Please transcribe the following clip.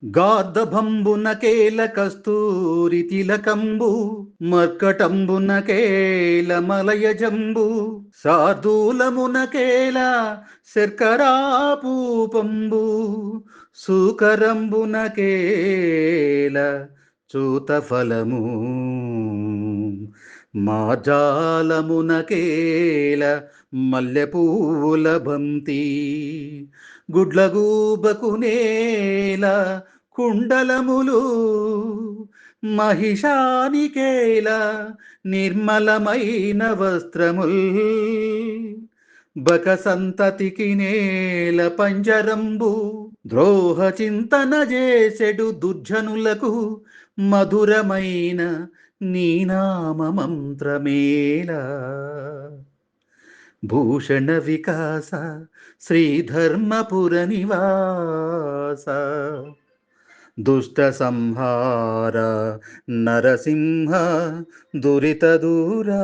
గార్ధభంబునకేల కస్తూరి తిలకంబు మర్కటంబునకేల మలయజంబు శార్దూలమునకేల శర్కరాపూపంబు సూకరంబునకేల చూతఫలము మాజాలమునకేల మల్లెపూల బంతి గుడ్లగూబకునేల కుండలములు మహిషానికేల నిర్మలమైన వస్త్రముల్ బక సంతతికి నేల పంజరంబు ద్రోహ చింతన చేసెడు దుర్జనులకు మధురమైన నీ నామ మంత్రమేలా భూషణ వికాస శ్రీధర్మపుర నివాస దుష్ట సంహార నరసింహ దురిత దూరా